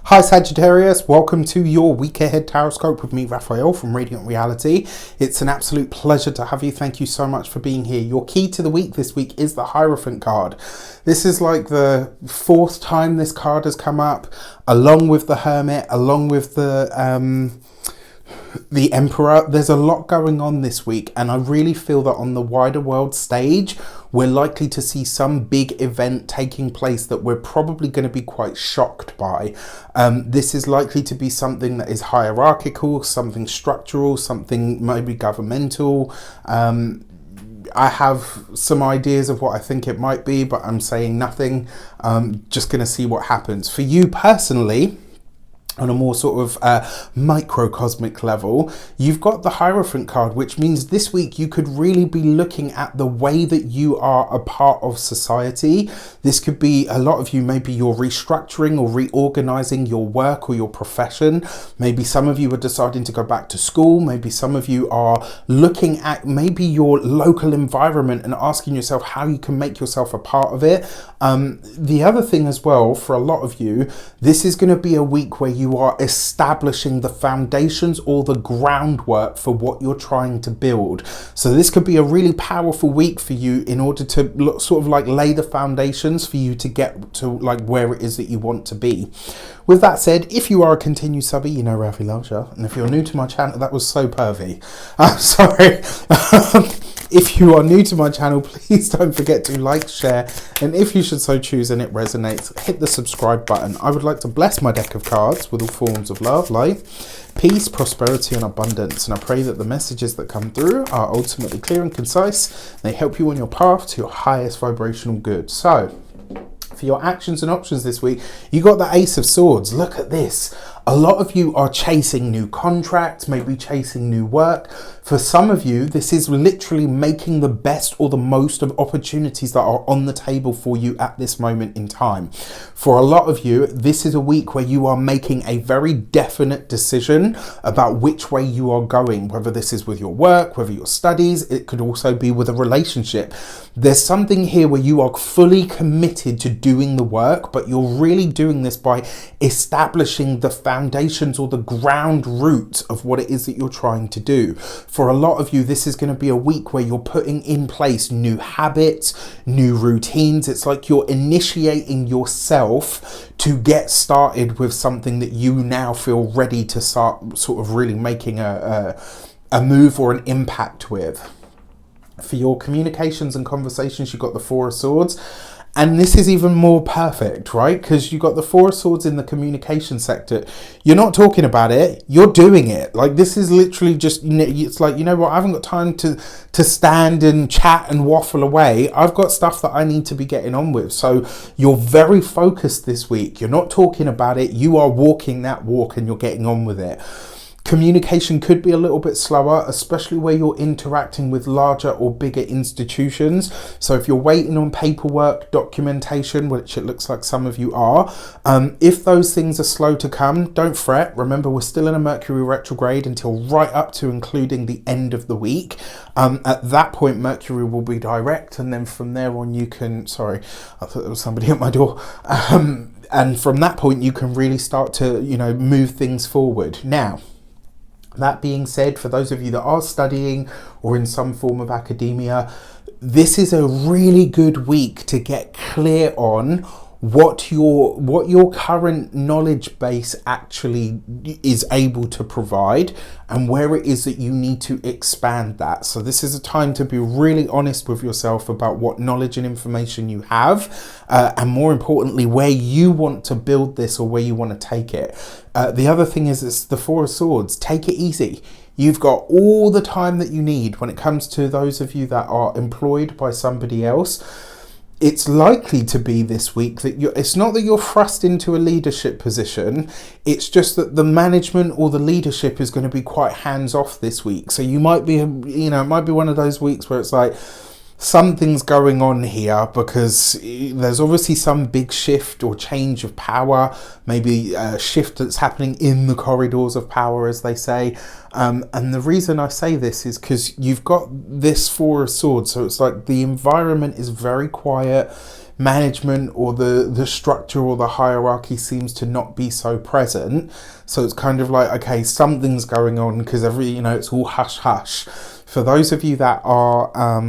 Hi Sagittarius, welcome to your week ahead taroscope with me, Raphael from Reydiant Reality. It's an absolute pleasure to have you. Thank you so much for being here. Your key to the week this week is the Hierophant card. This is like the fourth time this card has come up, along with the Hermit, along with the Emperor. There's a lot going on this week, and I really feel that on the wider world stage we're likely to see some big event taking place that we're probably going to be quite shocked by. This is likely to be something that is hierarchical, something structural, something maybe governmental. I have some ideas of what I think it might be, but I'm saying nothing. Just going to see what happens. For you personally, on a more sort of microcosmic level, you've got the Hierophant card, which means this week you could really be looking at the way that you are a part of society. This could be, a lot of you, maybe you're restructuring or reorganizing your work or your profession. Maybe some of you are deciding to go back to school. Maybe some of you are looking at maybe your local environment and asking yourself how you can make yourself a part of it. The other thing as well, for a lot of you, this is going to be a week where you are establishing the foundations or the groundwork for what you're trying to build. So this could be a really powerful week for you in order to sort of like lay the foundations for you to get to like where it is that you want to be. With that said, if you are a continued subby, you know Ralphie loves you. And if you're new to my channel, that was so pervy. Sorry. If you are new to my channel, please don't forget to like, share, and if you should so choose and it resonates, hit the subscribe button. I would like to bless my deck of cards with all forms of love, light, peace, prosperity, and abundance. And I pray that the messages that come through are ultimately clear and concise. They help you on your path to your highest vibrational good. So, for your actions and options this week, you got the Ace of Swords. Look at this. A lot of you are chasing new contracts, maybe chasing new work. For some of you, this is literally making the best or the most of opportunities that are on the table for you at this moment in time. For a lot of you, this is a week where you are making a very definite decision about which way you are going, whether this is with your work, whether your studies, it could also be with a relationship. There's something here where you are fully committed to doing the work, but you're really doing this by establishing the foundations or the ground root of what it is that you're trying to do. For a lot of you, this is going to be a week where you're putting in place new habits, new routines. It's like you're initiating yourself to get started with something that you now feel ready to start sort of really making a move or an impact with. For your communications and conversations, you've got the Four of Swords. And this is even more perfect, right? Because you got the Four of Swords in the communication sector. You're not talking about it, you're doing it. Like, this is literally just, it's like, you know what, I haven't got time to stand and chat and waffle away. I've got stuff that I need to be getting on with. So you're very focused this week. You're not talking about it, you are walking that walk and you're getting on with it. Communication could be a little bit slower, especially where you're interacting with larger or bigger institutions. So if you're waiting on paperwork, documentation, which it looks like some of you are, if those things are slow to come, don't fret. Remember, we're still in a Mercury retrograde until right up to including the end of the week. At that point, Mercury will be direct, and then from there on you can, sorry, I thought there was somebody at my door. And from that point, you can really start to, move things forward. Now, that being said, for those of you that are studying or in some form of academia, this is a really good week to get clear on what your current knowledge base actually is able to provide and where it is that you need to expand that. So this is a time to be really honest with yourself about what knowledge and information you have, and more importantly, where you want to build this or where you want to take it. The other thing is, it's the Four of Swords. Take it easy. You've got all the time that you need when it comes to those of you that are employed by somebody else. It's likely to be this week that it's not that you're thrust into a leadership position, it's just that the management or the leadership is going to be quite hands off this week. So you might be, it might be one of those weeks where it's like, something's going on here, because there's obviously some big shift or change of power, maybe a shift that's happening in the corridors of power, as they say. And the reason I say this is because you've got this Four of Swords, so it's like the environment is very quiet. Management or the structure or the hierarchy seems to not be so present. So it's kind of like, okay, something's going on, because it's all hush hush. For those of you that are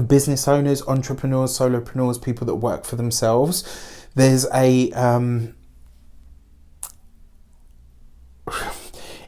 business owners, entrepreneurs, solopreneurs, people that work for themselves, there's a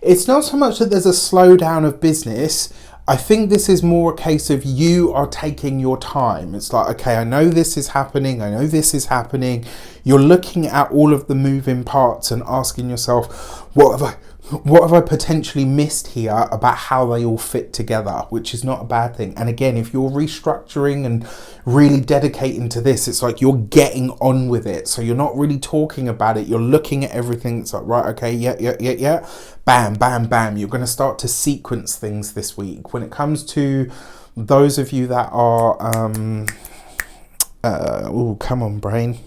it's not so much that there's a slowdown of business. I think this is more a case of you are taking your time. It's like, okay, I know this is happening. I know this is happening. You're looking at all of the moving parts and asking yourself, what have I potentially missed here about how they all fit together, which is not a bad thing. And again, if you're restructuring and really dedicating to this, it's like you're getting on with it. So you're not really talking about it. You're looking at everything. It's like, right, okay, yeah. Bam, bam, bam. You're going to start to sequence things this week. When it comes to those of you that are, come on, brain.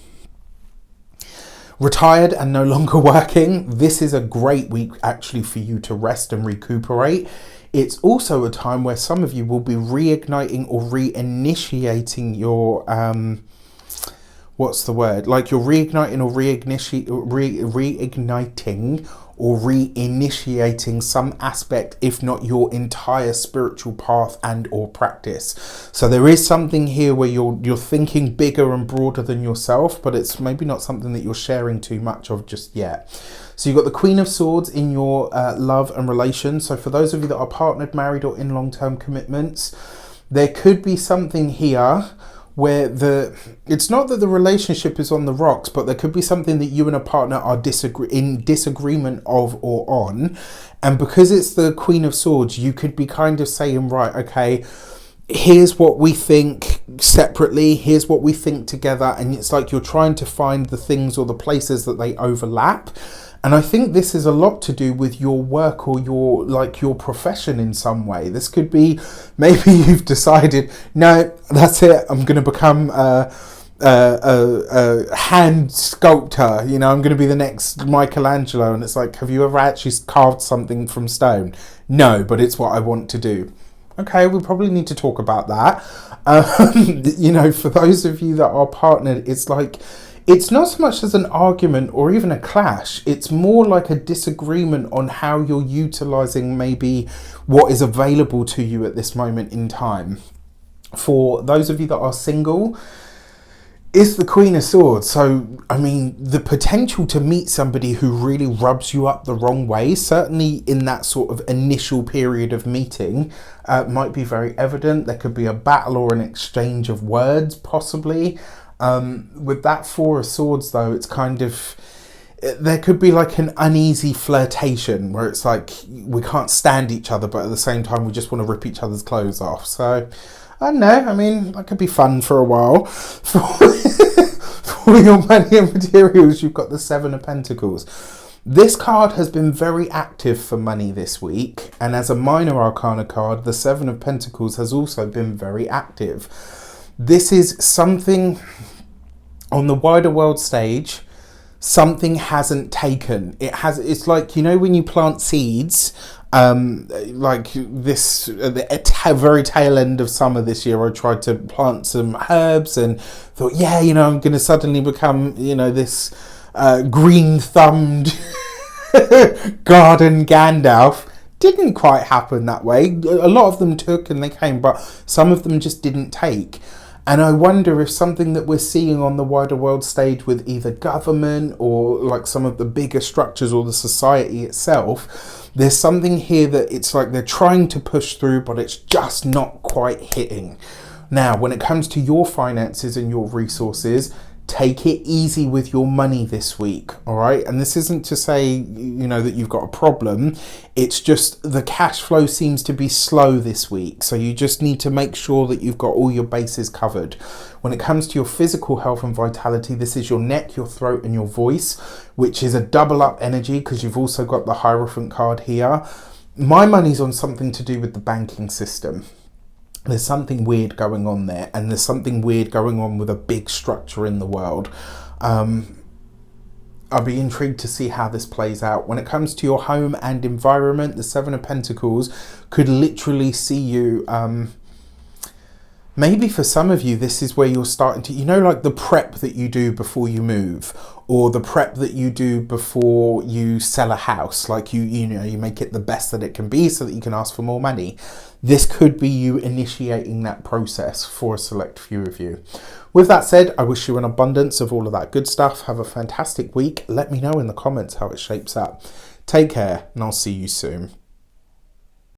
Retired and no longer working, this is a great week actually for you to rest and recuperate. It's also a time where some of you will be reigniting or reinitiating your what's the word? Like you're reigniting or reigniting or reinitiating some aspect, if not your entire spiritual path and or practice. So there is something here where you're thinking bigger and broader than yourself, but it's maybe not something that you're sharing too much of just yet. So you've got the Queen of Swords in your love and relations. So for those of you that are partnered, married, or in long-term commitments, there could be something here where it's not that the relationship is on the rocks, but there could be something that you and a partner are in disagreement of or on. And because it's the Queen of Swords, you could be kind of saying, right, okay, here's what we think separately, here's what we think together. And it's like you're trying to find the things or the places that they overlap. And I think this is a lot to do with your work or your profession in some way. This could be, maybe you've decided, no, that's it, I'm going to become a hand sculptor. I'm going to be the next Michelangelo. And it's like, have you ever actually carved something from stone? No, but it's what I want to do. Okay, we probably need to talk about that. For those of you that are partnered, it's like, it's not so much as an argument or even a clash. It's more like a disagreement on how you're utilizing maybe what is available to you at this moment in time. For those of you that are single, it's the Queen of Swords. So, I mean, the potential to meet somebody who really rubs you up the wrong way, certainly in that sort of initial period of meeting, might be very evident. There could be a battle or an exchange of words, possibly. With that Four of Swords, though, it's kind of, there could be like an uneasy flirtation where it's like we can't stand each other, but at the same time we just want to rip each other's clothes off. So I don't know, I mean, that could be fun for a while. For your money and materials, you've got the Seven of Pentacles. This card has been very active for money this week, and as a minor arcana card, the Seven of Pentacles has also been very active. This is something on the wider world stage, something hasn't taken. It's like, when you plant seeds, like this, at the very tail end of summer this year, I tried to plant some herbs and thought, yeah, I'm going to suddenly become, this green-thumbed garden Gandalf. Didn't quite happen that way. A lot of them took and they came, but some of them just didn't take. And I wonder if something that we're seeing on the wider world stage with either government or like some of the bigger structures or the society itself, there's something here that it's like they're trying to push through, but it's just not quite hitting. Now, when it comes to your finances and your resources, take it easy with your money this week, all right? And this isn't to say, that you've got a problem. It's just the cash flow seems to be slow this week. So you just need to make sure that you've got all your bases covered. When it comes to your physical health and vitality, this is your neck, your throat, and your voice, which is a double up energy because you've also got the Hierophant card here. My money's on something to do with the banking system. There's something weird going on there, and there's something weird going on with a big structure in the world. I'll be intrigued to see how this plays out. When it comes to your home and environment, the Seven of Pentacles could literally see you, maybe for some of you, this is where you're starting to, you know, like the prep that you do before you move, or the prep that you do before you sell a house. Like you know, you make it the best that it can be so that you can ask for more money. This could be you initiating that process for a select few of you. With that said, I wish you an abundance of all of that good stuff. Have a fantastic week. Let me know in the comments how it shapes up. Take care, and I'll see you soon.